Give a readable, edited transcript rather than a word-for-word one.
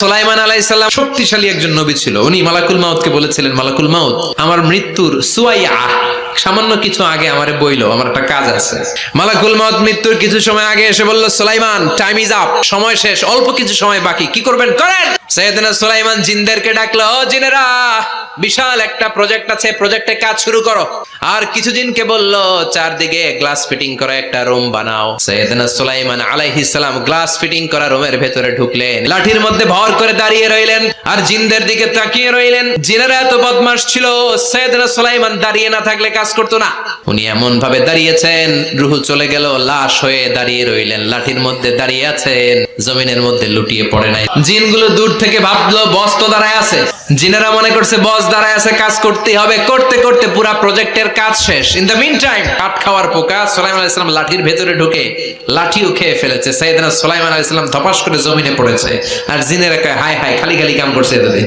সুলাইমান আলাইহিস সালাম শক্তিশালী একজন নবী ছিল। উনি মালাকুল মাউতকে বলেছিলেন, মালাকুল মাউত আমার মৃত্যুর সুয়াইয়া সামান্য কিছু আগে আমারে বইলো, আমার একটা কাজ আছে। মালাকুল মাউত মৃত্যুর কিছু সময় আগে এসে বলল, সুলাইমান টাইম ইজ আপ, সময় শেষ, অল্প কিছু সময় বাকি, কি করবেন করেন। সাইয়েদনা সুলাইমান জিনদেরকে ডাকলো, ও জিনেরা, বিশাল একটা প্রজেক্ট আছে, প্রজেক্টে কাজ শুরু করো। আর কিছু জিনকে বলল, চারদিকে গ্লাস ফিটিং করা একটা রুম বানাও। সাইয়েদনা সুলাইমান আলাইহিস সালাম গ্লাস ফিটিং করা রুমের ভেতরে ঢুকলেন, লাঠির মধ্যে ভর করে দাঁড়িয়ে রইলেন আর জিনদের দিকে তাকিয়ে রইলেন। জিনেরা এত বদমাশ ছিল, সাইয়েদনা সুলাইমান দাঁড়িয়ে না থাকলে কাজ করতো না। উনি এমন ভাবে দাঁড়িয়েছেন, রূহ চলে গেল, লাশ হয়ে দাঁড়িয়ে রইলেন, লাঠির মধ্যে দাঁড়িয়ে আছেন, জমিনের মধ্যে লুটিয়ে পড়ে নাই। জিনগুলো দূর থেকে ভাবলো বস তো দাঁড়ায় আছে। জিনেরা মনে করছে বস দাঁড়ায় আছে, কাজ করতেই হবে। করতে করতে পুরা প্রজেক্টের কাজ শেষ। ইন দ্য মিন টাইম কাঠ খাওয়ার পোকা সুলাইমান আলাইহিস সালাম লাঠির ভেতরে ঢুকে লাঠিও খেয়ে ফেলেছে। সাইয়েদনা সুলাইমান আলাইহিস সালাম ধপাস করে জমিনে পড়েছে। আর জিনেরা কয়, হায় হায়, খালি খালি কাম করছে এতদিন।